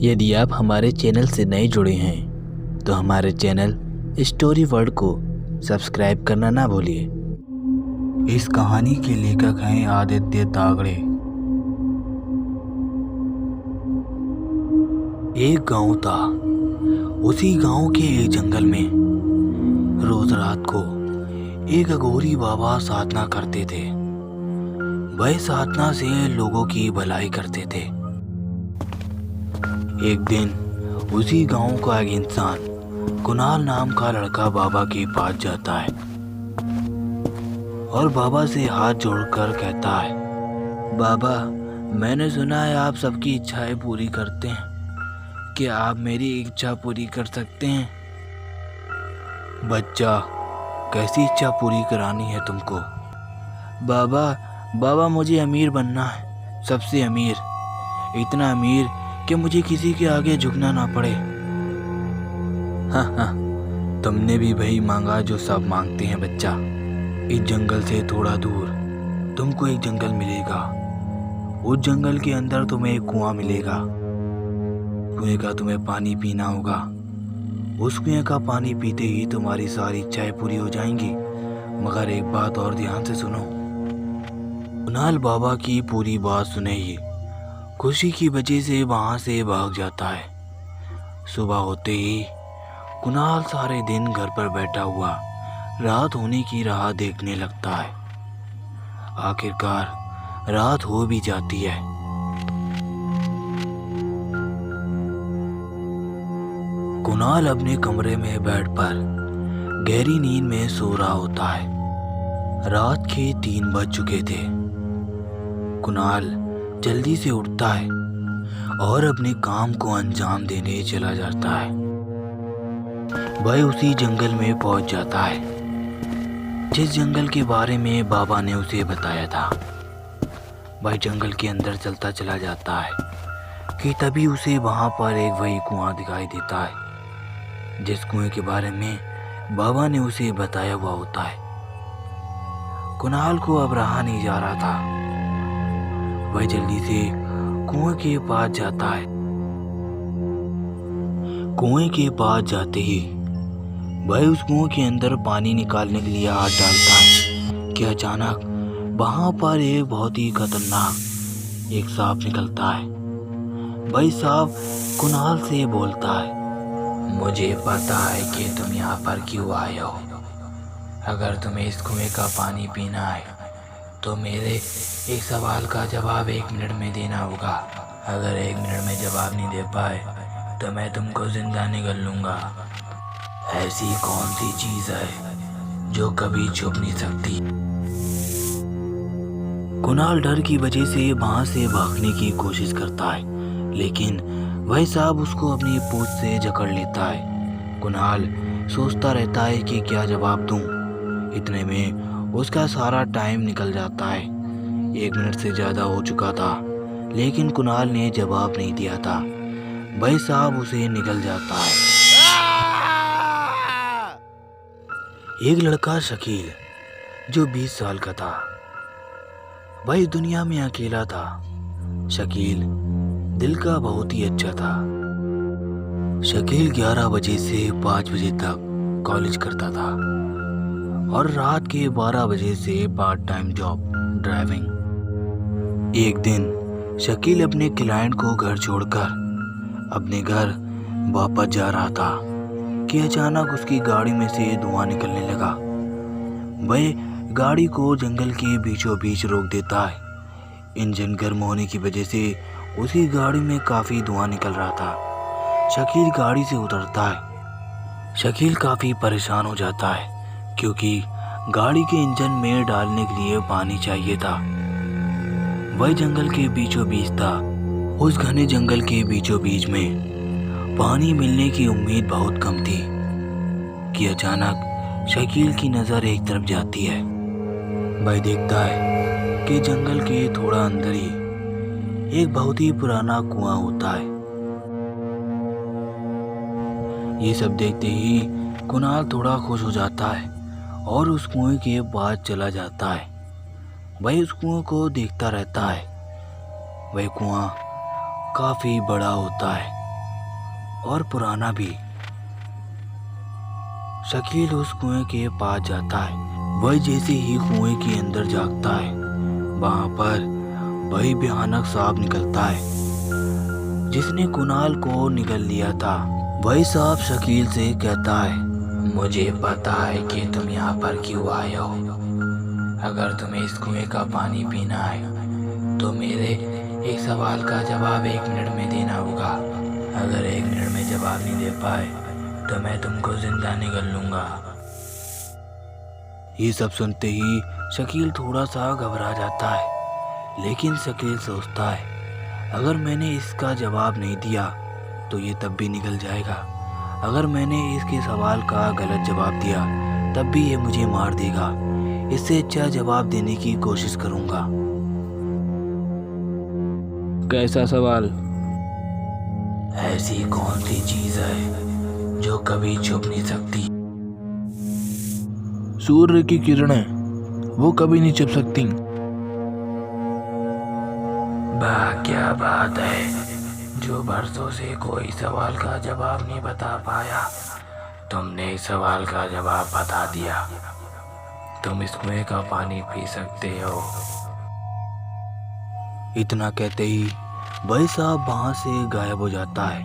यदि आप हमारे चैनल से नए जुड़े हैं तो हमारे चैनल स्टोरी वर्ल्ड को सब्सक्राइब करना ना भूलिए। इस कहानी के लेखक हैं आदित्य तागड़े। एक गांव था। उसी गांव के एक जंगल में रोज रात को एक अघोरी बाबा साधना करते थे। वह साधना से लोगों की भलाई करते थे। एक दिन उसी गांव का एक इंसान कुणाल नाम का लड़का बाबा के पास जाता है और बाबा से हाथ जोड़कर कहता है, बाबा, मैंने सुना है आप सबकी इच्छाएं पूरी करते हैं। क्या आप मेरी इच्छा पूरी कर सकते हैं? बच्चा, कैसी इच्छा पूरी करानी है तुमको? बाबा मुझे अमीर बनना है, सबसे अमीर, इतना अमीर कि मुझे किसी के आगे झुकना ना पड़े। हाँ, तुमने भी वही मांगा जो सब मांगते हैं बच्चा। इस जंगल से थोड़ा दूर तुमको एक जंगल मिलेगा। उस जंगल के अंदर तुम्हें एक कुआं मिलेगा। कुएं का तुम्हें पानी पीना होगा। उस कुएं का पानी पीते ही तुम्हारी सारी इच्छाएं पूरी हो जाएंगी। मगर एक बात और ध्यान से सुनो। कुणाल बाबा की पूरी बात सुने ही खुशी की वजह से वहां से भाग जाता है। सुबह होते ही कुणाल सारे दिन घर पर बैठा हुआ रात होने की राह देखने लगता है। आखिरकार रात हो भी जाती है। कुणाल अपने कमरे में बेड पर गहरी नींद में सो रहा होता है। रात के 3 बज चुके थे। कुणाल जल्दी से उठता है और अपने काम को अंजाम देने चला जाता है। वह उसी जंगल में पहुंच जाता है जिस जंगल के बारे में बाबा ने उसे बताया था। वह जंगल के अंदर चलता चला जाता है कि तभी उसे वहां पर एक वही कुआं दिखाई देता है जिस कुएं के बारे में बाबा ने उसे बताया हुआ होता है। कुणाल को अब रहा नहीं जा रहा था। वह जल्दी से कुएं के पास जाता है। कुएं के पास जाते ही वह उस कुएं के अंदर पानी निकालने के लिए हाथ डालता है कि अचानक वहां पर एक बहुत ही खतरनाक एक सांप निकलता है। वह सांप कुणाल से बोलता है, मुझे पता है कि तुम यहाँ पर क्यों आए हो। अगर तुम्हें इस कुएं का पानी पीना है तो मेरे एक सवाल का जवाब 1 मिनट में देना होगा। अगर 1 मिनट में जवाब नहीं दे पाए तो मैं तुमको जिंदा निगल लूंगा। ऐसी कौन सी चीज है जो कभी छुप नहीं सकती? कुणाल डर की वजह से वहां से भागने की कोशिश करता है, लेकिन वह सांप उसको अपनी पूंछ से जकड़ लेता है। कुणाल सोचता रहता है कि क्या जवाब दूं। इतने में उसका सारा टाइम निकल जाता है। 1 मिनट से ज्यादा हो चुका था, लेकिन कुणाल ने जवाब नहीं दिया था। वह सांप उसे निकल जाता है। एक लड़का शकील, जो 20 साल का था, वह इस दुनिया में अकेला था। शकील दिल का बहुत ही अच्छा था। शकील 11 बजे से 5 बजे तक कॉलेज करता था और रात के 12 बजे से पार्ट टाइम जॉब ड्राइविंग। एक दिन शकील अपने क्लाइंट को घर छोड़कर अपने घर वापस जा रहा था कि अचानक उसकी गाड़ी में से धुआं निकलने लगा। वह गाड़ी को जंगल के बीचों बीच रोक देता है। इंजन गर्म होने की वजह से उसकी गाड़ी में काफ़ी धुआं निकल रहा था। शकील गाड़ी से उतरता है। शकील काफ़ी परेशान हो जाता है क्योंकि गाड़ी के इंजन में डालने के लिए पानी चाहिए था। वह जंगल के बीचों बीच था। उस घने जंगल के बीचों बीच में पानी मिलने की उम्मीद बहुत कम थी कि अचानक शकील की नज़र एक तरफ जाती है। वह देखता है कि जंगल के थोड़ा अंदर ही एक बहुत ही पुराना कुआं होता है। ये सब देखते ही कुणाल थोड़ा खुश हो जाता है और उस कुएं के पास चला जाता है। वह उस कुएं को देखता रहता है। वह कुआं काफ़ी बड़ा होता है। और पुराना भी। शकील उस कुएं के पास जाता है। वह जैसे ही कुएं के अंदर झांकता है, वहां पर वही भयानक सांप निकलता है जिसने कुणाल को निगल लिया था। वही सांप शकील से कहता है, मुझे पता है कि तुम यहाँ पर क्यों आए हो। अगर तुम्हें इस कुएं का पानी पीना है तो मेरे एक सवाल का जवाब 1 मिनट में देना होगा। अगर 1 मिनट में जवाब नहीं दे पाए तो मैं तुमको जिंदा निगल लूंगा। ये सब सुनते ही शकील थोड़ा सा घबरा जाता है, लेकिन शकील सोचता है, अगर मैंने इसका जवाब नहीं दिया तो ये तब भी निकल जाएगा। अगर मैंने इसके सवाल का गलत जवाब दिया तब भी ये मुझे मार देगा। इससे अच्छा जवाब देने की कोशिश करूंगा। कैसा सवाल? ऐसी कौन सी चीज है जो कभी छुप नहीं सकती? सूर्य की किरणें, वो कभी नहीं छिप सकती। वाह क्या बात है, जो बरसों से कोई सवाल का जवाब नहीं बता पाया, तुमने इस सवाल का जवाब बता दिया। तुम इस कुएं का पानी पी सकते हो। इतना कहते ही वही सांप वहां से गायब हो जाता है।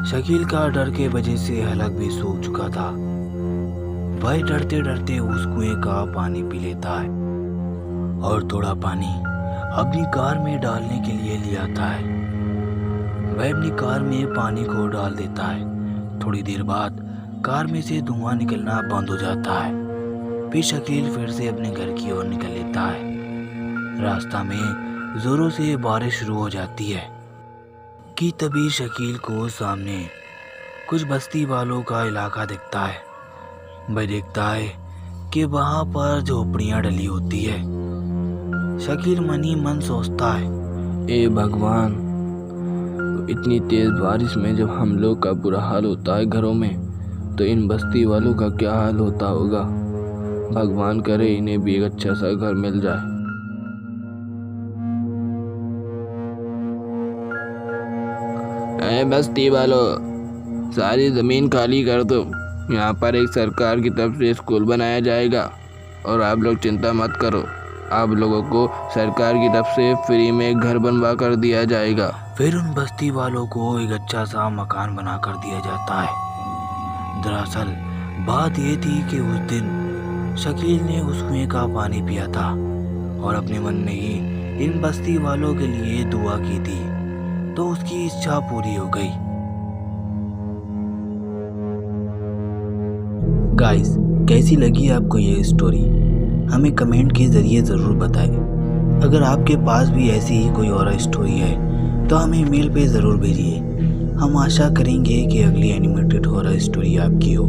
शकील का डर के वजह से हलक भी सूख चुका था। वह डरते डरते उस कुएं का पानी पी लेता है और थोड़ा पानी अपनी कार में डालने के लिए ले आता है। वह अपनी कार में पानी को डाल देता है। थोड़ी देर बाद कार में से धुआं निकलना बंद हो जाता है। फिर शकील फिर से अपने घर की ओर निकल लेता है। रास्ता में जोरों से बारिश शुरू हो जाती है कि तभी शकील को सामने कुछ बस्ती वालों का इलाका दिखता है। वह देखता है कि वहां पर झोपड़ियां डली होती है। शकील मन ही मन सोचता है, ए भगवान, इतनी तेज बारिश में जब हम लोग का बुरा हाल होता है घरों में, तो इन बस्ती वालों का क्या हाल होता होगा। भगवान करे इन्हें भी एक अच्छा सा घर मिल जाए। बस्ती वालों, सारी ज़मीन खाली कर दो। यहाँ पर एक सरकार की तरफ से स्कूल बनाया जाएगा और आप लोग चिंता मत करो, आप लोगों को सरकार की तरफ से फ्री में एक घर बनवा कर दिया जाएगा। फिर उन बस्ती वालों को एक अच्छा सा मकान बना कर दिया जाता है। दरअसल बात ये थी कि उस दिन शकील ने उस कुएं का पानी पिया था और अपने मन में ही इन बस्ती वालों के लिए दुआ की थी, तो उसकी इच्छा पूरी हो गई। गाइस, कैसी लगी आपको ये स्टोरी? हमें कमेंट के ज़रिए ज़रूर बताएं। अगर आपके पास भी ऐसी ही कोई और स्टोरी है तो हमें ईमेल पे ज़रूर भेजिए। हम आशा करेंगे कि अगली एनिमेटेड हॉरर स्टोरी आपकी हो।